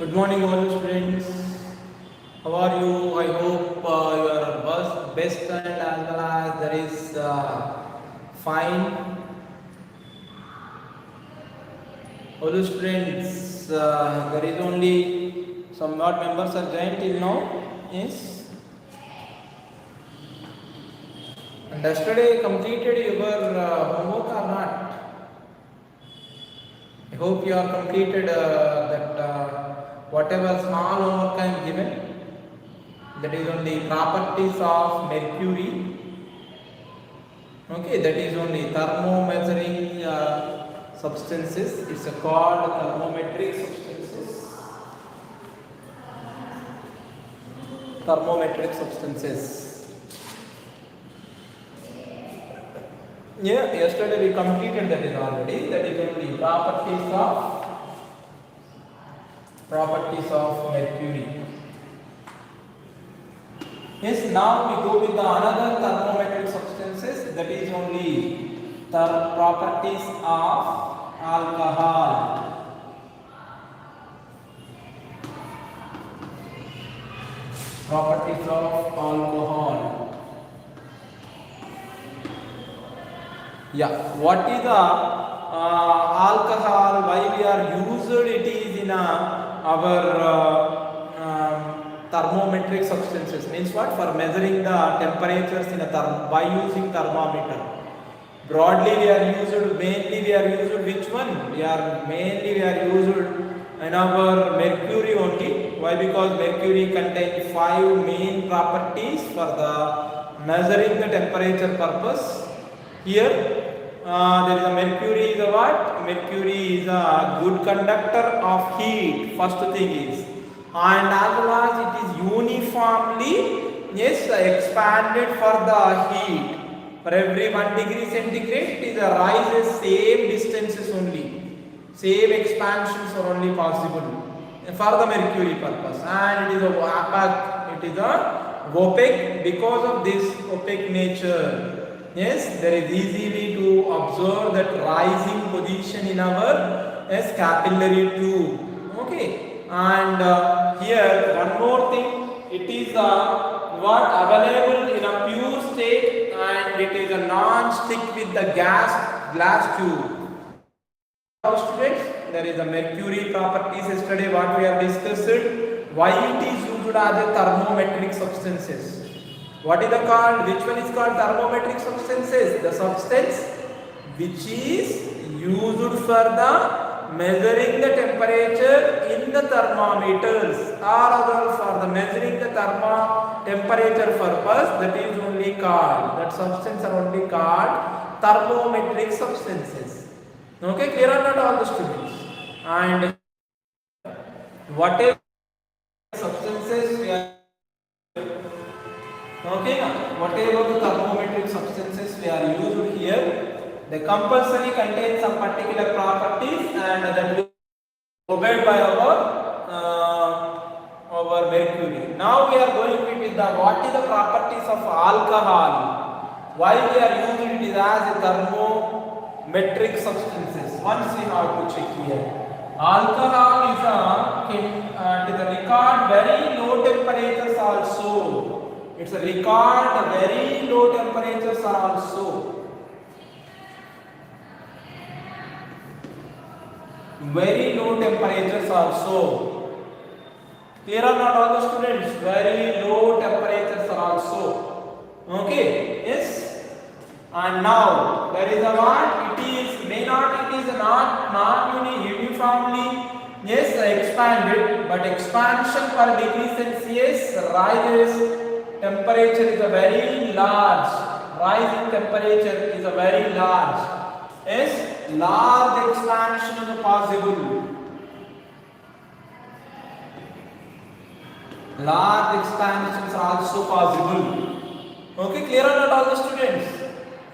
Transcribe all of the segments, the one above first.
Good morning, all students. How are you? I hope you are best and as well as there is fine. All students, there is only some not members are joined till now. Yes. And yesterday completed your homework or not? I hope you are completed that whatever small homework I am given. That is on the properties of mercury. Okay, that is only thermomeasuring substances. It's called thermometric substances. Thermometric substances. Yeah, yesterday we completed that is already. That is only properties of mercury. Yes, now we go with the another thermometric substances, that is only the properties of alcohol. Properties of alcohol. Yeah, what is the alcohol? Why we are used? It is in our thermometric substances. Means what? For measuring the temperatures in a by using thermometer. Broadly we are used, mainly we are used which one? We are used in our mercury only. Why? Because mercury contains 5 main properties for the measuring the temperature purpose. Here there is a mercury is a what? Mercury is a good conductor of heat. First thing is, and as well as it is uniformly expanded for the heat. For every 1 degree centigrade, it is a rises same distances only. Same expansions are only possible for the mercury purpose. And it is a opaque. It is a opaque because of this opaque nature. Yes, there is easily to observe that rising position in our capillary tube. Okay. And here one more thing, it is what available in a pure state, and it is a non-stick with the glass tube. Now students, there is a mercury properties yesterday what we have discussed, why it is used as a thermometric substances. What is the called? Which one is called thermometric substances? The substance which is used for the measuring the temperature in the thermometers, or other for the measuring the temperature purpose, that is only called, that substance are only called thermometric substances. Okay, clear or not all the students? And whatever substances we are, okay, whatever the thermometric substances we are used here, they compulsory contain some particular properties, and that will be obeyed by our mercury. Now we are going with the what is the properties of alcohol. Why we are using it as a thermometric substances. Once we have to check here. Alcohol is a record very low temperatures also. It's a record very low temperatures also. Very low temperatures also. Clear or not all the students? Very low temperatures also. Okay, yes. And now there is a what? It is not uniformly expanded, but expansion per degree Celsius rises. Temperature is a very large. Rise in temperature is a very large. Yes, large expansion is possible. Large expansions are also possible. Okay, clear or not all the students?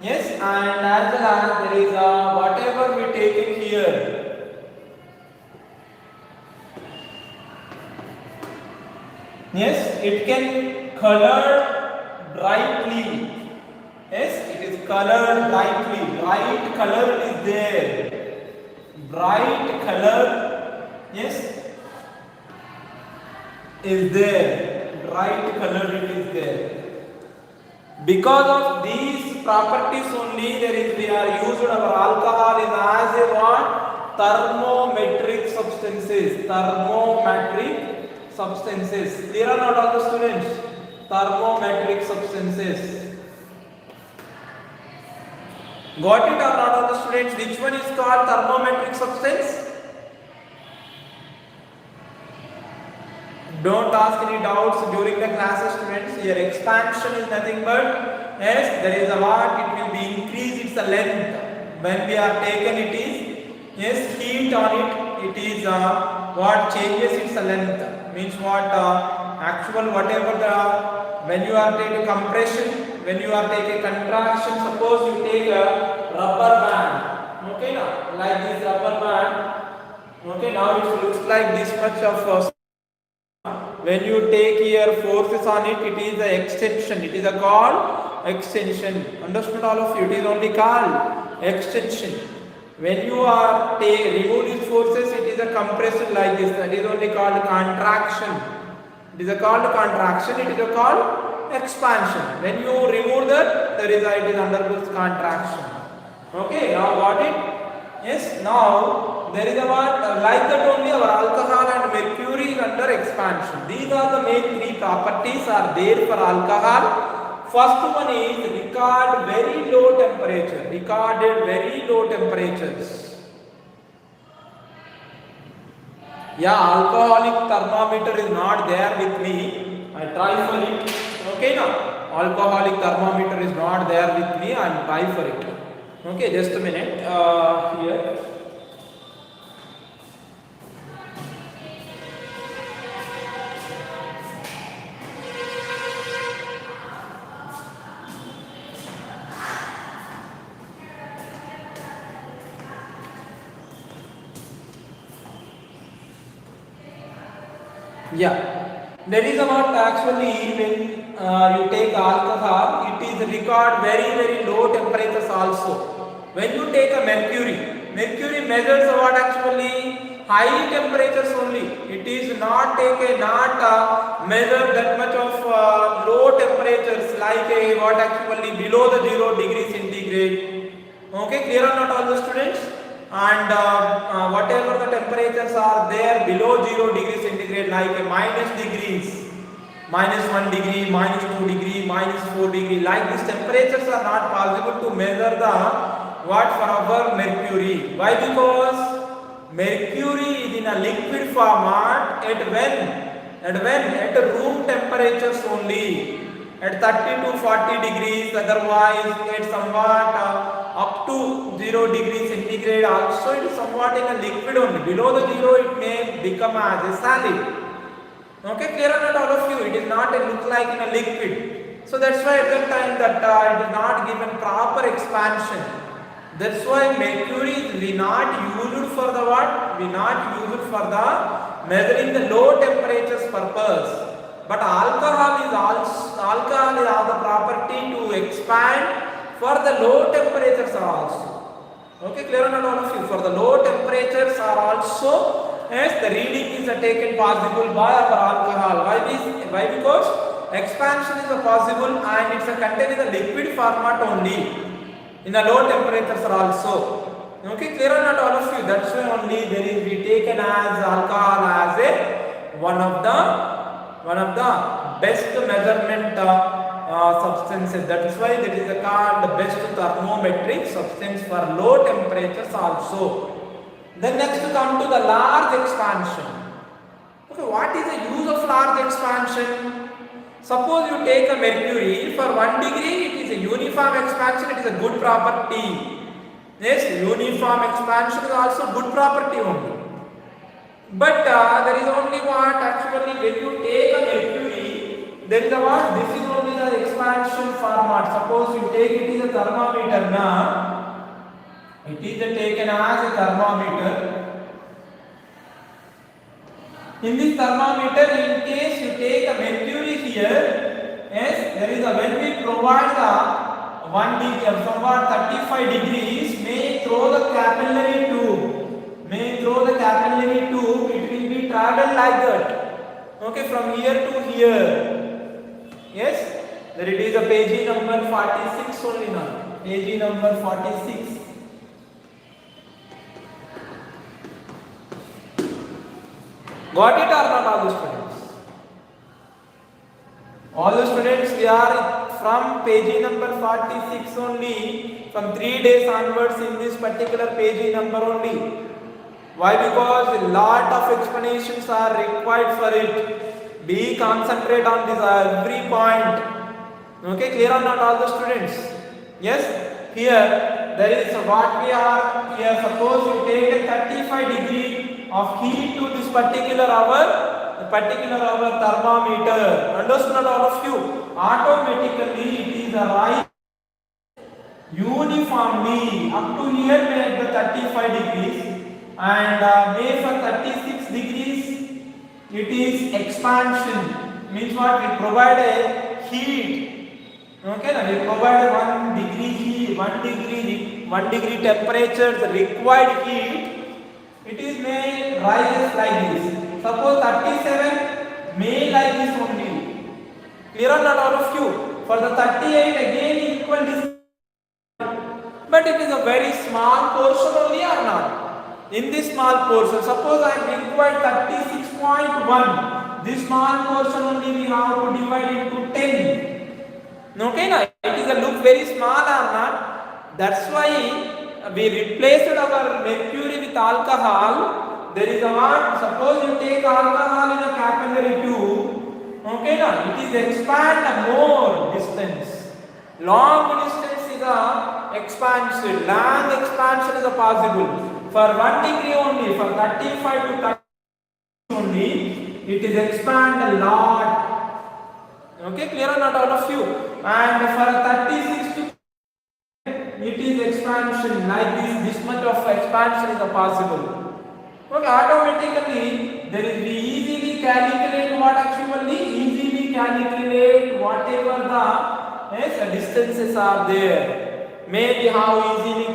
Yes, and as well as there is a whatever we take it here. Yes, it can color brightly. Yes, it is colored brightly. Bright color is there. Bright color. Yes, is there, bright color it is there. Because of these properties only, we are used our alcohol is as a what? Thermometric substances. Thermometric substances. Clear or not all the students? Thermometric substances. Got it or not all the students? Which one is called thermometric substance? Don't ask any doubts during the classes, students. Here expansion is nothing but, yes, there is a what, it will be increase its length. When we are taken it is, yes, heat on it, it is what changes its length. Means what, actual whatever the, when you are taking compression, when you are taking contraction, suppose you take a rubber band, okay, now, like this rubber band, okay, now it looks like this much of when you take here forces on it, it is the extension. It is a called extension. Understood all of you? It is only called extension. When you are remove these forces, it is a compression like this. That is only called contraction. It is a called contraction. It is a called expansion. When you remove that, it is undergoes contraction. Okay, now got it? Yes, now there is a what, like that only our alcohol and mercury is under expansion. These are the main three properties are there for alcohol. First one is record very low temperature, recorded very low temperatures. Yeah, alcoholic thermometer is not there with me. I try for it. Okay, now alcoholic thermometer is not there with me. I will try for it. Okay, just a minute. Here. Yeah, that is about actually when you take alcohol, it is record very low temperatures also. When you take a mercury measures what actually high temperatures only. It is not measure that much of low temperatures like what actually below the 0 degree centigrade. Okay, clear or not all the students? And whatever the temperatures are there below 0 degree centigrade like minus degrees, -1 degree, -2 degree, -4 degree, like these temperatures are not possible to measure the what for our mercury. Why? Because mercury is in a liquid format at room temperatures only, at 30 to 40 degrees, otherwise at somewhat up to 0 degree centigrade also it is somewhat in a liquid only. Below the 0 it may become as a solid. Okay, clear or not all of you? It is not a look like in a liquid. So that's why at that time that it is not given proper expansion. That's why mercury we not used for the what? We not used for the measuring the low temperatures purpose. But alcohol has the property to expand for the low temperatures also. Okay, clear or not all of you? For the low temperatures are also, yes, the reading is taken possible by our alcohol. Why? Because expansion is possible and it's contained in the liquid format only. In the low temperatures are also. Okay, clear or not all of you? That's why only there is we taken as alcohol as a one of the best measurement substances. That is why that is called the best thermometric substance for low temperatures also. Then next to come to the large expansion. Okay, what is the use of large expansion? Suppose you take a mercury for 1 degree, it is a uniform expansion, it is a good property. Yes, uniform expansion is also good property only. But there is only what actually when you take a mercury, there is a what? This is only the expansion format. Suppose you take it is a thermometer now. It is taken as a thermometer. In this thermometer, in case you take a mercury here, yes, there is a when we provide the 1 degree or somewhat 35 degrees, may throw the capillary tube, it will be travel like that. Okay, from here to here. Yes, that it is a page number 46 only now. Page number 46. Got it or not, all the students? All the students, we are from page number 46 only, from 3 days onwards in this particular page number only. Why? Because a lot of explanations are required for it. Be concentrate on this every point. Okay, clear or not, all the students? Yes, here there is what we are here. Suppose you take a 35 degree of heat to this particular hour thermometer. Understood all of you? Automatically it is right uniformly up to here make the 35 degrees and make for 36 degrees it is expansion. Means what? We provide a heat. Okay, now we provide 1 degree heat, 1 degree temperature, the required heat. It is made rises like this. Suppose 37 made like this only. Clear or not, all of you? For the 38 again equal distance. But it is a very small portion only or not? In this small portion, suppose I am required 36.1. This small portion only we have to divide into 10. Okay, now it is a look very small or not? That's why we replaced our mercury with alcohol. There is a one. Suppose you take alcohol in a capillary tube. Okay, now it is expand more distance. Long distance is a expansion. Long expansion is a possible. For 1 degree only, for 35 to 30 only, it is expand a lot. Okay, clear or not, all of you? And for 36 to it is expansion like this much of expansion is possible. Okay, automatically there is we easily calculate what actually easily calculate whatever the distances are there. Maybe how easily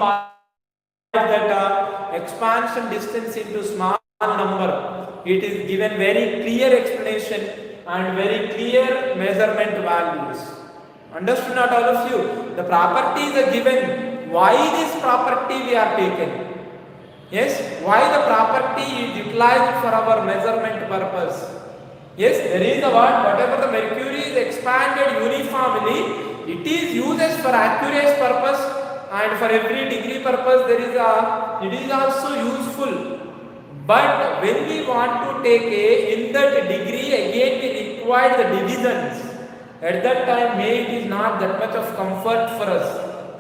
that expansion distance into small number. It is given very clear explanation and very clear measurement values. Understood not, all of you? The properties are given. Why this property we are taken? Yes, why the property is utilized for our measurement purpose? Yes, there is a whatever the mercury is expanded uniformly, it is used for accuracy purpose and for every degree purpose it is also useful. But when we want to take in that degree again we require the divisions. At that time it is not that much of comfort for us.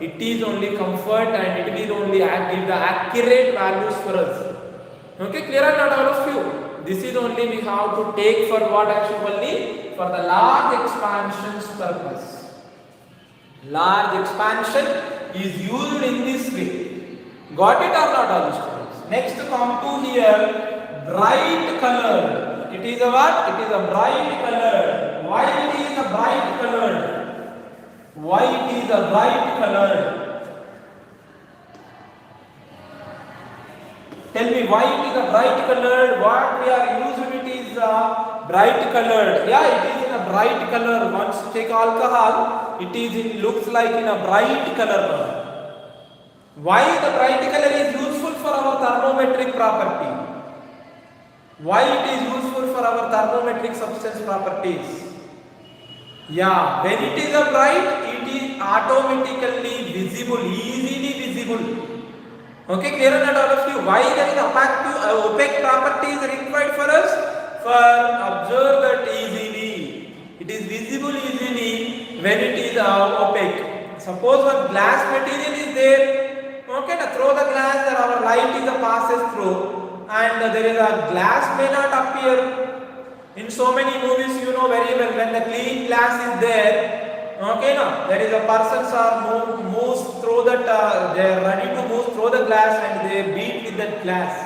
It is only comfort and it will only give the accurate values for us. Okay, clear or not, all of you? This is only we have to take for what actually? For the large expansions purpose. Large expansion is used in this way. Got it or not, all the students? Next come to here, bright color. It is a what? It is a bright color. Why it is a bright color? Why it is a bright color? Tell me why it is a bright color. What we are using it is a bright color. Yeah, it is in a bright color. Once you take alcohol, it looks like in a bright color. Why the bright color is useful for our thermometric property? Why it is useful for our thermometric substance properties? Yeah, when it is a bright, it is automatically visible, easily visible. Okay, clear or not, all of you? Why there is opaque property is required for us? For observe that easily. It is visible easily when it is opaque. Suppose one glass material is there. Okay, now through the glass, there our light is passes through, and there is a glass may not appear. In so many movies, you know very well, when the clean glass is there, okay, now there is a persons are moves through that, they are ready to move through the glass and they beat with that glass.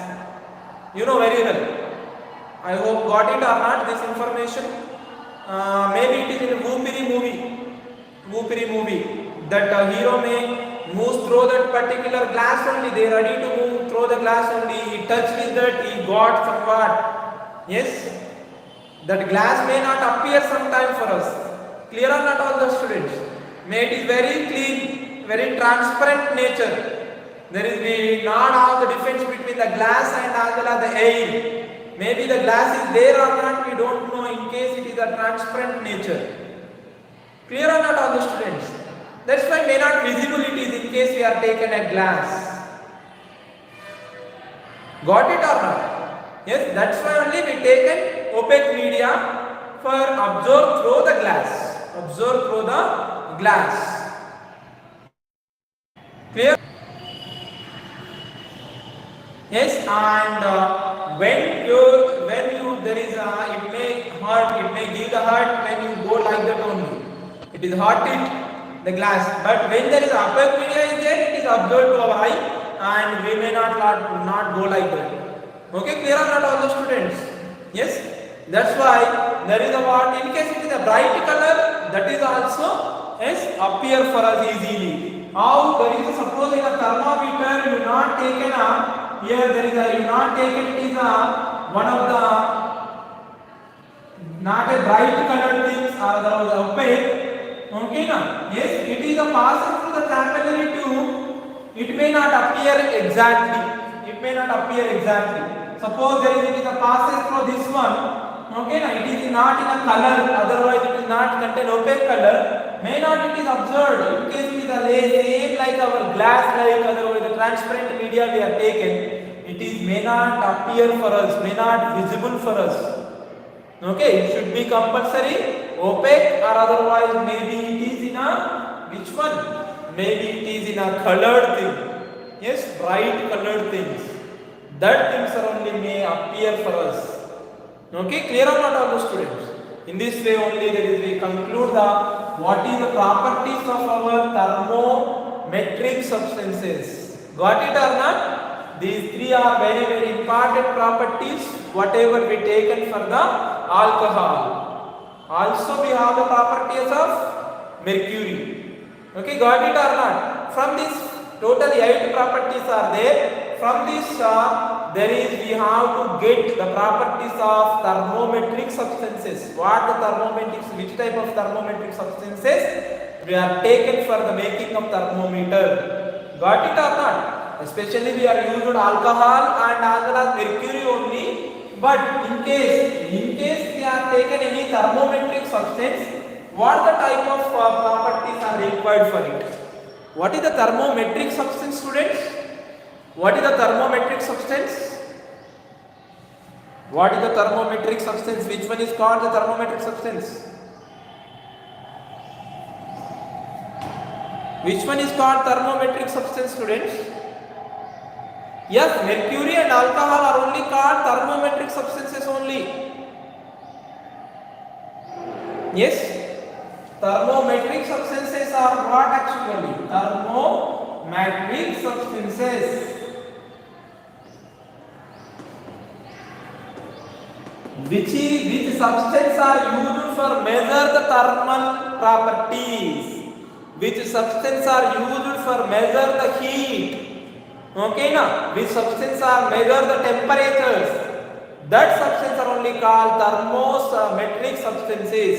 You know very well. I hope got it or not this information. Maybe it is in a Woopiri movie that hero may move through that particular glass only. They are ready to move through the glass only. He touched with that, he got somewhat. Yes. That glass may not appear sometime for us. Clear or not, all the students? May it is very clean, very transparent nature. There is we not have the difference between the glass and as well as the air. Maybe the glass is there or not, we don't know, in case it is a transparent nature. Clear or not, all the students? That's why may not visible it is in case we are taken a glass. Got it or not? Yes, that's why only we taken opaque media for absorb through the glass. Absorb through the glass. Clear? Yes, and when you there is a, it may hurt, it may give the hurt when you go like that only. It is hurting the glass, but when there is opaque media is there, it is absorbed to our eye, and we may not go like that. Okay, clear or not, all the students? Yes, that's why there is a what, in case it is a bright color, that is also yes appear for us easily. How there is a, suppose in a thermometer you not taken a, here there is a, you not taken, it is a one of the not a bright colored things or the opaque. Okay, na? Yes, it is a passing through the capillary tube. It may not appear exactly. It may not appear exactly. Suppose there is, it is a passes through this one. Okay, na? It is not in a color. Otherwise, it is not contain opaque color. May not it is observed. In case it is a same like our glass, like otherwise the transparent media we have taken. It is may not appear for us. May not visible for us. Okay, it should be compulsory opaque, or otherwise maybe it is in a which one? Maybe it is in a colored thing. Yes, bright colored things. That things are only may appear for us. Okay, clear or not, all the students? In this way only there is we conclude the what is the properties of our thermometric substances. Got it or not? These three are very very important properties. Whatever we taken for the alcohol. Also we have the properties of mercury. Okay, got it or not? From this totally 8 properties are there. From this there is we have to get the properties of thermometric substances. What the thermometric, which type of thermometric substances we are taken for the making of thermometer. Got it or not? Especially we are used alcohol and as well as mercury only. But in case we are taken any thermometric substance, what the type of properties are required for it? What is the thermometric substance, students? What is the thermometric substance? What is the thermometric substance? Which one is called the thermometric substance? Which one is called thermometric substance, students? Yes, mercury and alcohol are only called thermometric substances only. Yes, thermometric substances are what actually? Thermometric substances. Which substances are used for measure the thermal properties? Which substances are used for measure the heat? Okay, na? Which substances are measure the temperatures? That substances are only called thermometric substances.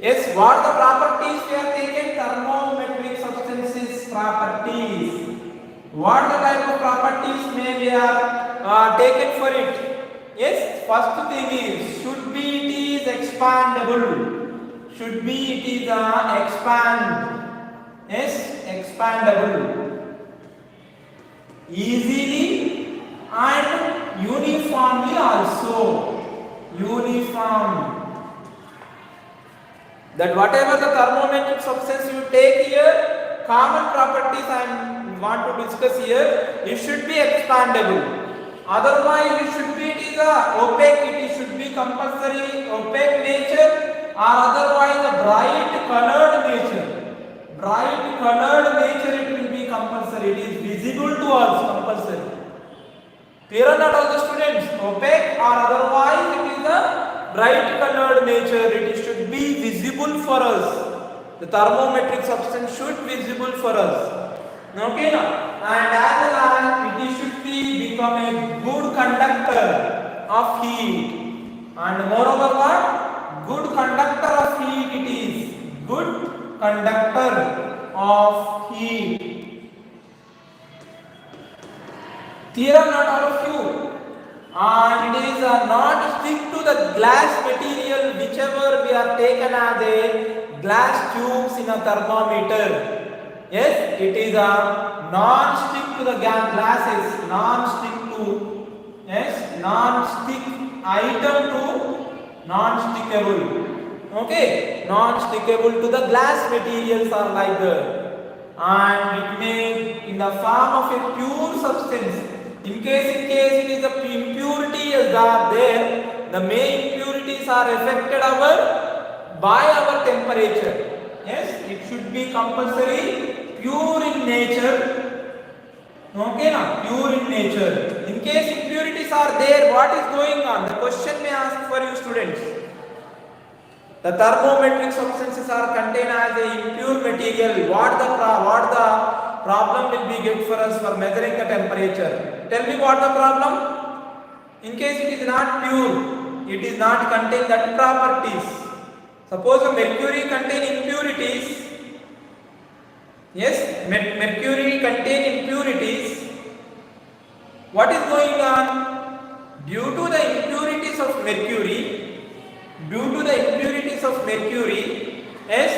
Yes, what the properties we have taken? Thermometric substances properties. What the type of properties may we have taken for it? Yes, first thing is should be it is expandable. Should be it is expand. Yes, expandable. Easily and uniformly also. Uniform. That whatever the thermometric substance you take here, common properties I want to discuss here, it should be expandable. Otherwise it should be, it is opaque, it should be compulsory opaque nature, or otherwise a bright colored nature. Bright colored nature it will be compulsory, it is visible to us compulsory. Clear or not, all the students? Opaque or otherwise it is a bright colored nature, it should be visible for us. The thermometric substance should be visible for us. Okay, now, and as well as it should be become a good conductor of heat, and moreover what? good conductor of heat it is. Good conductor of heat. Clear or not all of you? And it is not stick to the glass material whichever we are taken as a glass tubes in a thermometer. Yes, it is a non-stick to the glasses, non-stick to, yes, non-stick item to non-stickable. Okay, non-stickable to the glass materials are like that, and it may in the form of a pure substance. In case it is a impurities are there, the main impurities are affected by our temperature. Yes, it should be compulsory pure in nature. Okay, now pure in nature. In case impurities are there, what is going on? The question may ask for you students. The thermometric substances are contained as a impure material. What the problem will be get for us for measuring the temperature? Tell me what the problem? In case it is not pure, it is not contain that properties. Suppose a mercury contain impurities. Yes, mercury contain impurities. What is going on? Due to the impurities of mercury, yes,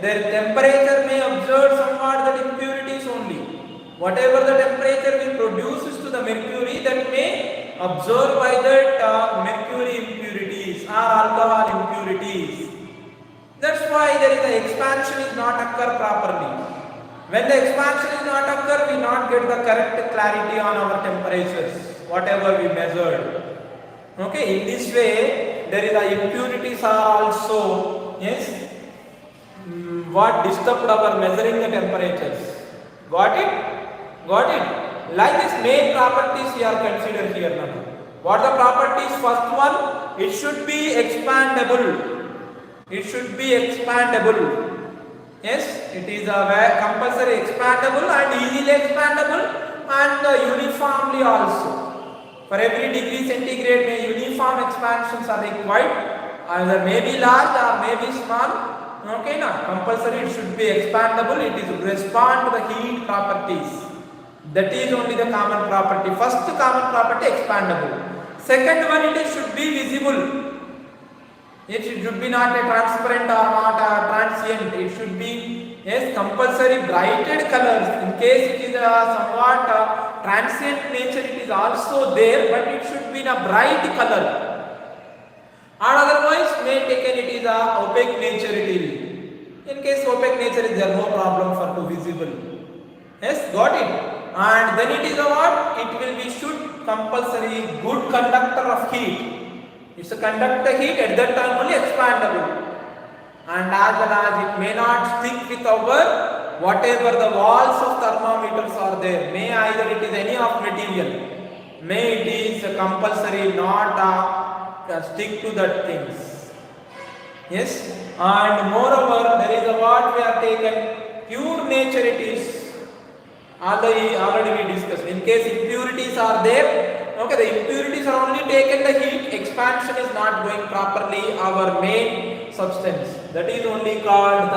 their temperature may absorb somewhat that impurities only. Whatever the temperature will produce to the mercury, that may absorb by that mercury impurities or alcohol impurities. That's why there is the expansion is not occur properly. When the expansion is not occur, we not get the correct clarity on our temperatures, whatever we measured. Okay, in this way, there is the impurities are also, yes, what disturbed our measuring the temperatures. Got it? Got it? Like this main properties we are considered here now. What the properties? First one, it should be expandable. It should be expandable. Yes, it is a compulsory expandable and easily expandable and uniformly also. For every degree centigrade, uniform expansions are required. Either may be large or may be small. Okay, now compulsory it should be expandable. It is respond to the heat properties. That is only the common property. First common property expandable. Second one, it should be visible. It should be not a transparent or not a transient. It should be, yes, compulsory brighted colors. In case it is a somewhat transient nature, it is also there, but it should be in a bright color. And otherwise, may taken it is a opaque nature. It will. In case opaque nature is there, no problem for to visible. Yes, got it. And then it is a what? It will be should compulsory good conductor of heat. It's a conductor heat at that time only expandable, and as well as it may not stick with our whatever the walls of thermometers are there. May either it is any of material, may it is compulsory not stick to that things. Yes, and moreover there is a what we are taken pure nature. It is already we discussed. In case impurities are there. Okay, the impurities are only taken the heat, expansion is not going properly, our main substance. That is only called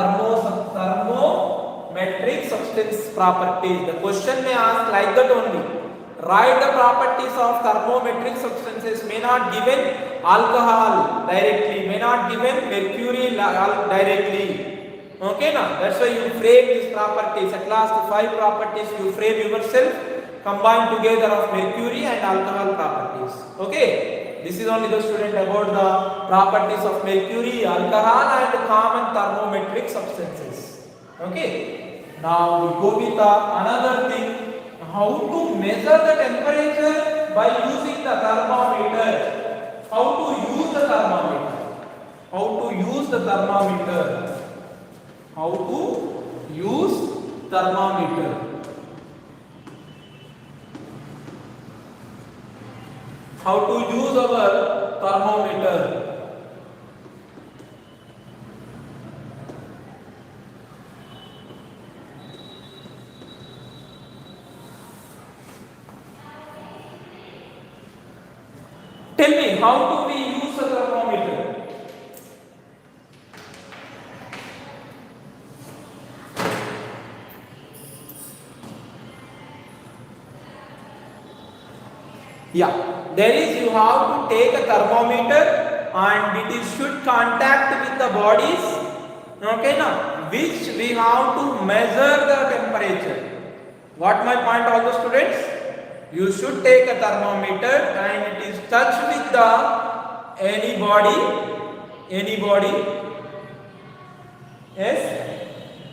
thermometric substance properties. The question may ask like that only. Write the properties of thermometric substances. May not given alcohol directly, may not given mercury directly. Okay, now that's why you frame these properties. At last 5 properties you frame yourself. Combined together of mercury and alcohol properties. Okay, this is only the student about the properties of mercury, alcohol and common thermometric substances. Okay, now we go with another thing, how to measure the temperature by using the thermometer. How to use the thermometer. How to use the thermometer. How to use thermometer. How to use our thermometer. Tell me, how do we use a thermometer? Yeah, there is, you have to take a thermometer and it is should contact with the bodies, okay now, which we have to measure the temperature. What my point, all the students? You should take a thermometer and it is touch with the any body, yes,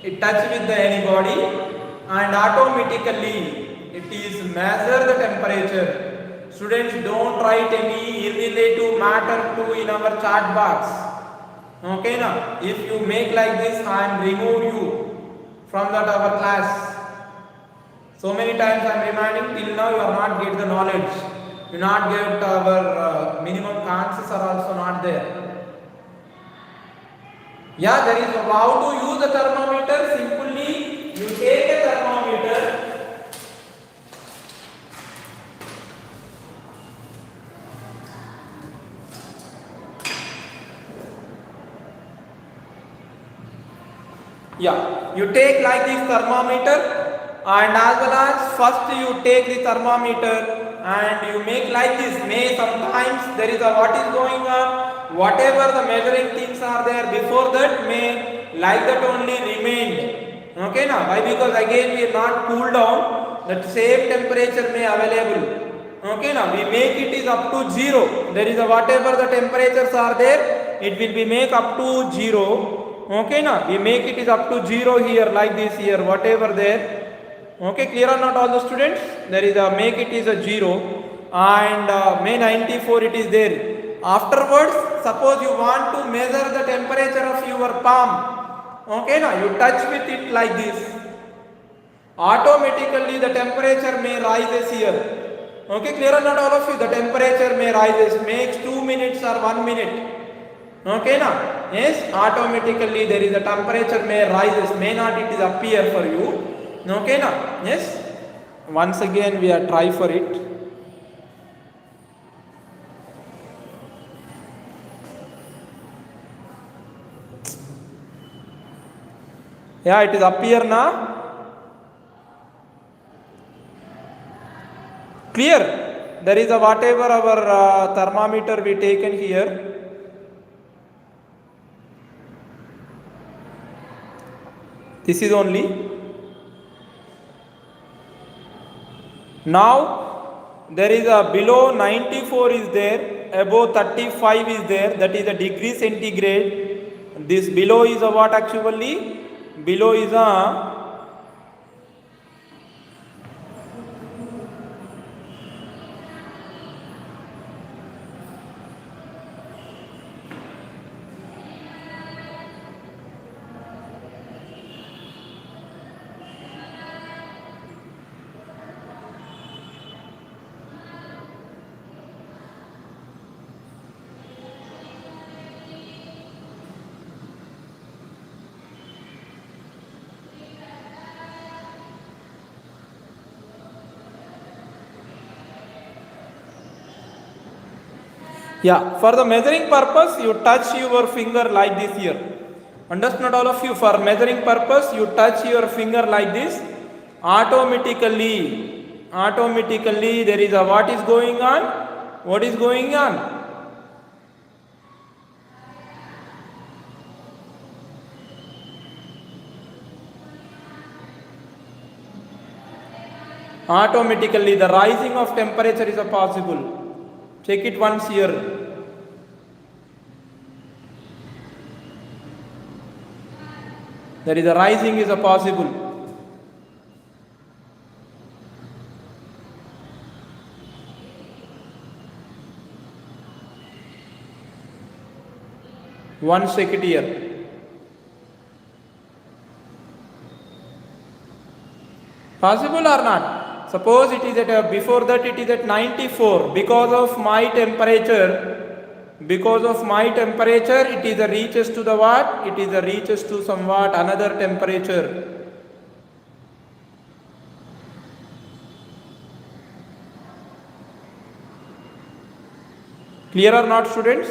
it touch with the any body and automatically it is measure the temperature. Students, don't write any irrelative matter to in our chat box. Okay now, if you make like this, I am remove you from that our class. So many times I am reminding, till now you are not get the knowledge. You not get our minimum chances are also not there. Yeah, there is how to use the thermometer. Simply you take a thermometer. Yeah, you take like this thermometer and as well as first you take the thermometer and you make like this. May sometimes there is a what is going on, whatever the measuring things are there before that may like that only remained. Okay now, why? Because again we are not cooled down, that same temperature may available. Okay now, we make it is up to 0. There is a whatever the temperatures are there, it will be make up to 0. Okay now, we make it is up to 0 here like this here, whatever there. Okay, clear or not all the students? There is a make it is a 0 and May 94 it is there. Afterwards, suppose you want to measure the temperature of your palm. Okay now, you touch with it like this. Automatically the temperature may rises here. Okay, clear or not all of you? The temperature may rises, makes 2 minutes or 1 minute. Okay now, yes, automatically there is a temperature may rises, may not it is appear for you. Okay now, yes, once again we are try for it. Yeah, it is appear now. Clear? There is a whatever our thermometer we taken here. This is only. Now there is a below 94 is there, above 35 is there, that is a degree centigrade. This below is a what actually? Below is a yeah, for the measuring purpose, you touch your finger like this here. Understand all of you? For measuring purpose, you touch your finger like this. Automatically there is a what is going on? What is going on? Automatically the rising of temperature is a possible. Check it once here. There is a rising is a possible. Once check it here. Possible or not? Suppose it is at before that it is at 94 because of my temperature. Because of my temperature, it is a reaches to the what? It is a reaches to somewhat another temperature. Clear or not, students?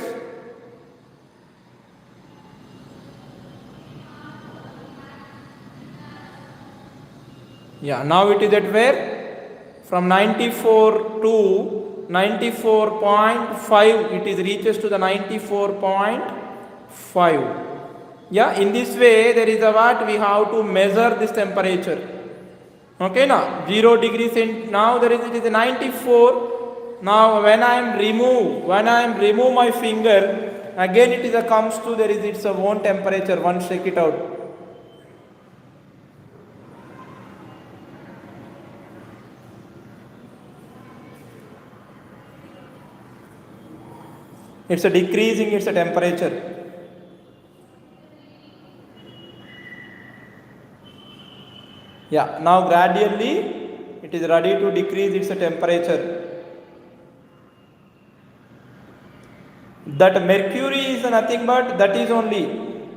Yeah, now it is at where? From 94 to 94.5. It is reaches to the 94.5. Yeah, in this way there is a what we have to measure this temperature. Okay, now 0 degrees in, now there is, it is 94. Now when I am remove my finger, again it is a comes to, there is its own temperature. Once check it out. It's a decreasing its a temperature. Yeah, now gradually it is ready to decrease its temperature. That mercury is nothing but, that is only,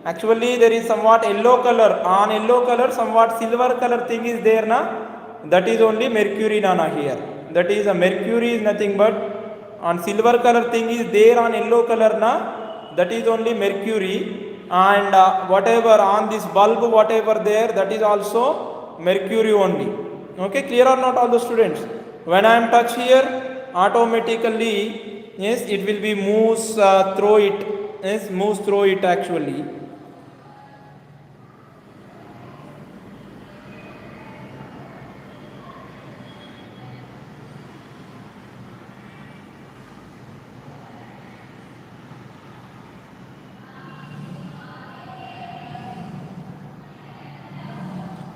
actually there is somewhat yellow color, on yellow color somewhat silver color thing is there na, that is only mercury nana here. That is a mercury is nothing but, on silver color thing is there on yellow color na, that is only mercury. And whatever on this bulb whatever there, that is also mercury only. Okay, clear or not all the students? When I am touch here, automatically, yes, it will be moves through it. Yes, moves through it actually.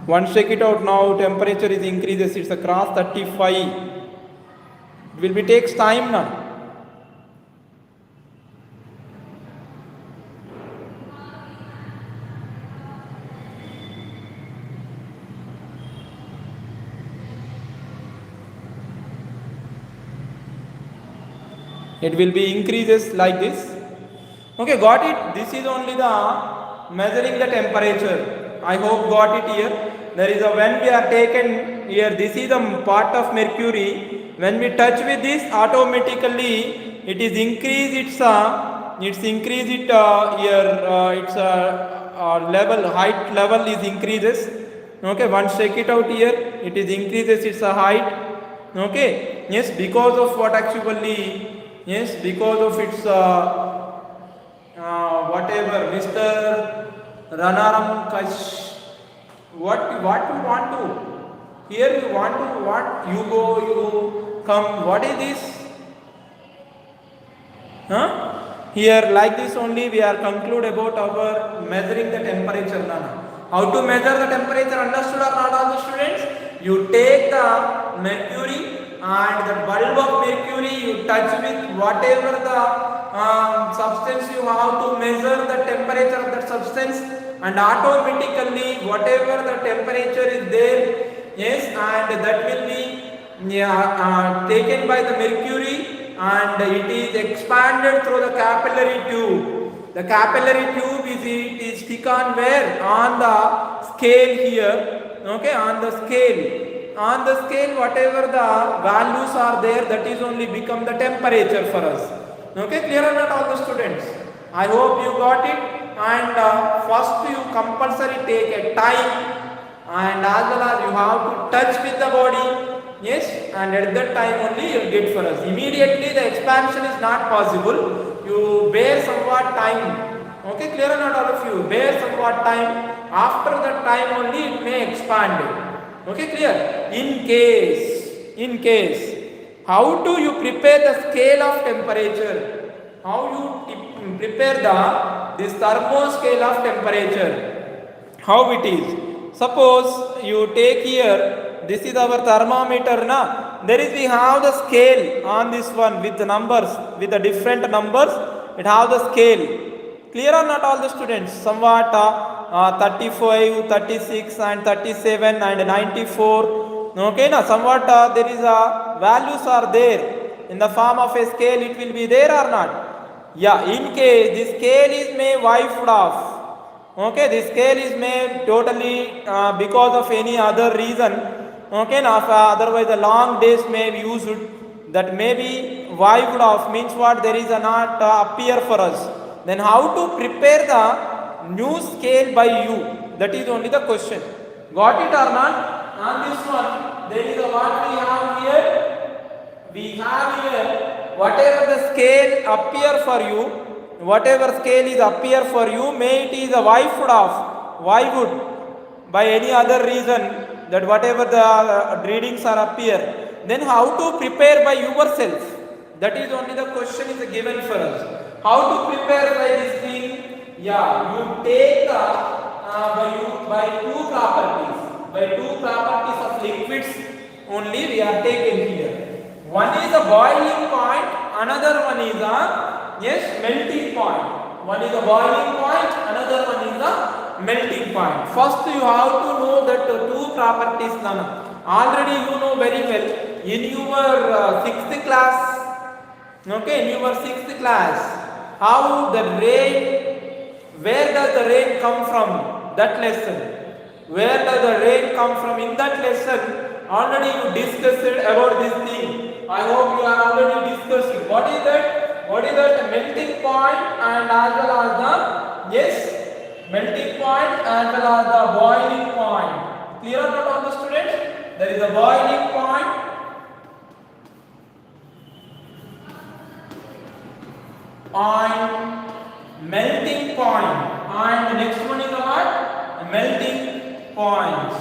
Once check it out now, temperature is increases, it's across 35. It will be takes time now. It will be increases like this. Okay, got it? This is only the measuring the temperature. I hope got it here. There is a, when we are taken here, this is the part of mercury. When we touch with this, automatically it is increase its increase it here its level, height level is increases. Okay, once check it out here, it is increases its height. Okay, yes, because of what actually, yes, because of its whatever Mr. Ranaram Kash, what you want to, here you want to, what you go, you come, what is this? Here like this only we are conclude about our measuring the temperature. Nana. How to measure the temperature, understood or not all the students? You take the mercury and the bulb of mercury, you touch with whatever the substance you have to measure the temperature of that substance, and automatically whatever the temperature is there, yes, and that will be taken by the mercury and it is expanded through the capillary tube. The capillary tube is stick on where? On the scale here. Okay, on the scale. On the scale whatever the values are there, that is only become the temperature for us. Okay, clear or not all the students? I hope you got it. And first you compulsory take a time, and as well as you have to touch with the body. Yes, and at that time only you will get for us. Immediately the expansion is not possible. You bear somewhat time. Okay, clear or not all of you? Bear somewhat time. After that time only it may expand. Okay, clear? In case, how do you prepare the scale of temperature? How you prepare this thermoscale of temperature? How it is? Suppose you take here, this is our thermometer na. There is, we have the scale on this one with the numbers, with the different numbers. It have the scale. Clear or not all the students? Somewhat 35, 36 and 37 and 94. Okay, now somewhat there is a values are there in the form of a scale. It will be there or not? Yeah, in case this scale is may wiped off. Okay, this scale is made totally because of any other reason. Okay, now otherwise the long days may be used, that may be wiped off, means what, there is a not appear for us. Then how to prepare the new scale by you? That is only the question. Got it or not? On this one, there is a what we have here, we have here whatever the scale appear for you, whatever scale is appear for you, may it is a why would by any other reason that whatever the readings are appear, then how to prepare by yourself? That is only the question is given for us. How to prepare by this thing? Yeah, you take by two properties of liquids only we are taken here. One is a boiling point, another one is a melting point. One is a boiling point, another one is a melting point. First you have to know that two properties. Already you know very well in your sixth class. Okay, in your sixth class, how the rain, where does the rain come from? That lesson. Where does the rain come from? In that lesson, already you discussed about this thing. I hope you are already discussed it. What is that? What is that? Melting point and as well as the melting point as well as the boiling point. Clear or not, all the students? There is a boiling point and melting point, and the next one is what? Melting point.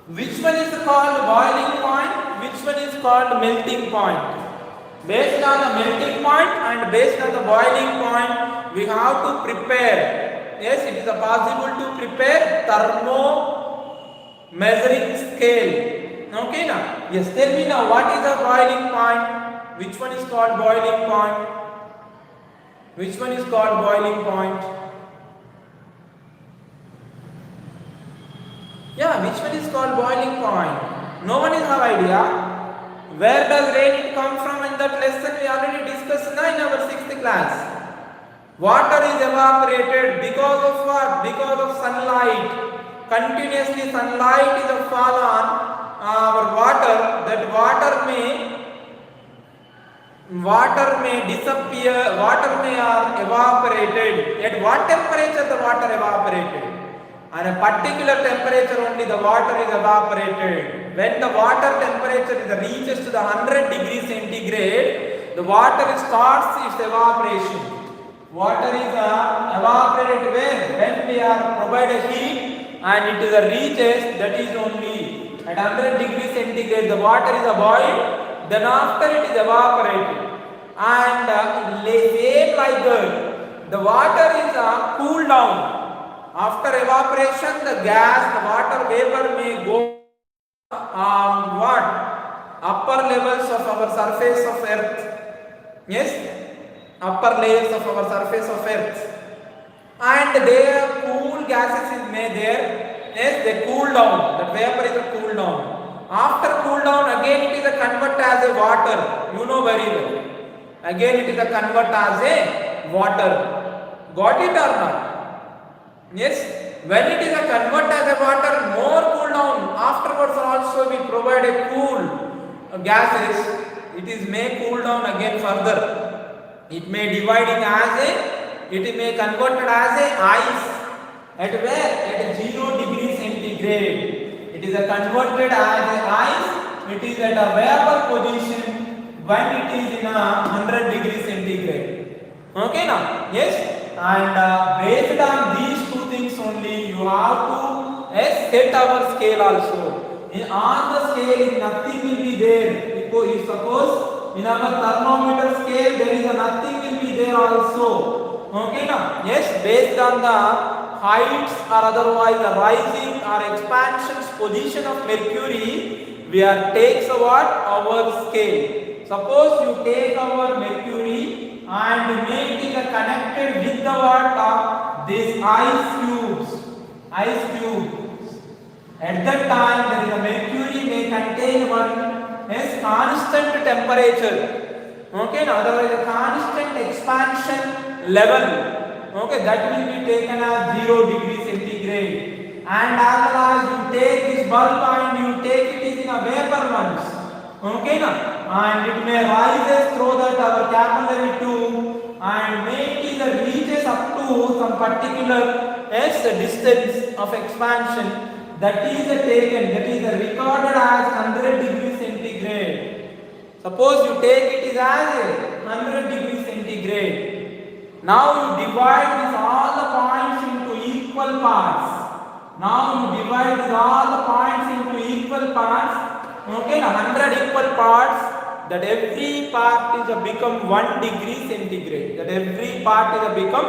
Which one is called boiling point? Which one is called melting point? Based on the melting point and based on the boiling point, we have to prepare. Yes, it is possible to prepare thermo measuring scale. Okay, now? Yes, tell me now, what is the boiling point? Which one is called boiling point? Which one is called boiling point? Yeah, which one is called boiling point? No one is have idea. Where does rain come from? In that lesson we already discussed in our 6th class. Water is evaporated because of what? Because of sunlight. Continuously sunlight is fall on our water. That water may disappear, water may are evaporated. At what temperature the water evaporated? At a particular temperature only the water is evaporated. When the water temperature reaches to the 100 degrees centigrade, the water starts its evaporation. Water is evaporated when we are provided heat and it is reaches, that is only at 100 degrees centigrade the water is boiled. Then after it is evaporated, and same like that, the water is cooled down. After evaporation, the water vapor may go upper levels of our surface of earth. Yes, upper layers of our surface of earth, and their cool gases is made there. Yes, they cool down. The vapor is cooled down. After cool down, again it is convert as a water. You know very well. Again it is convert as a water. Got it or not? Yes. When it is convert as a water, more cool down. Afterwards also we provide a cool gases. It is may cool down again further. It may dividing as a, it may converted as a ice. At where? At 0 degrees centigrade. It is converted as ice. It is at a vapor position when it is in 100 degrees centigrade. Okay now? Yes. And based on these two things only, you have to set our scale also. On the scale, nothing will be there. If suppose in our thermometer scale there is nothing will be there also. Okay now? Yes. Based on the heights or otherwise the rising or expansions position of mercury, we are takes our scale. Suppose you take our mercury and make it connected with the this ice cubes. At that time there is a mercury may contain one constant temperature. Okay, now otherwise a constant expansion level. Okay, that will be taken as 0 degrees centigrade. And as well as you take this bulb and you take it in a vapor once. Okay, now? And it may rise through that our capillary tube and may it reaches up to some particular distance of expansion. That is taken, that is recorded as 100 degrees centigrade. Suppose you take it is as a 100 degrees centigrade. Now you divide this all the points into equal parts. Now you divide this all the points into equal parts. Okay, 100 equal parts. That every part is a become 1 degree centigrade. That every part is a become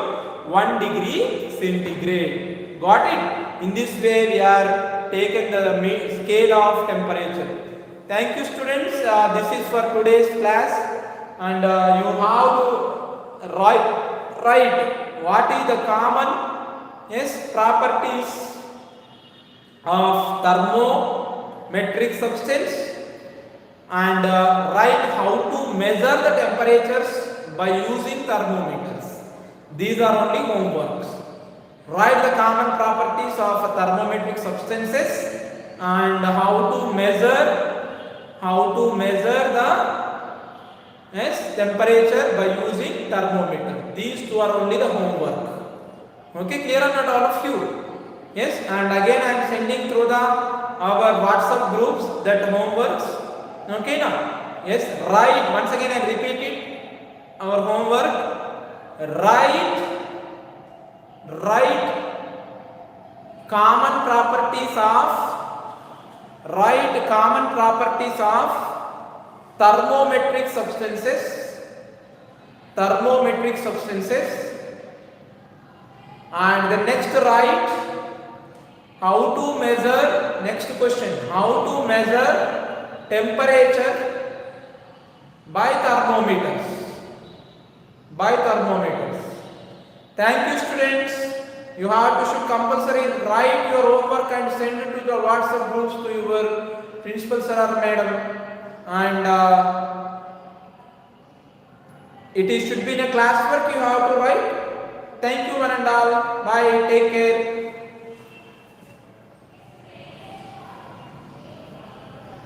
1 degree centigrade. Got it? In this way we are taken the scale of temperature. Thank you students. This is for today's class, and you have to write what is the common properties of thermometric substance, and write how to measure the temperatures by using thermometers. These are only homeworks. Write the common properties of thermometric substances and how to measure the temperature by using thermometer. These two are only the homework. Okay, clear or not all of you? Yes, and again I am sending through our WhatsApp groups that homeworks. Okay now? Yes, write, once again I repeat it, our homework, write common properties of thermometric substances, and the next write how to measure, next question, how to measure temperature by thermometers. Thank you students. You have to should compulsory write your homework and send it to the WhatsApp groups to your principal sir or madam, and it should be in a classwork you have to write. Thank you one and all. Bye. Take care.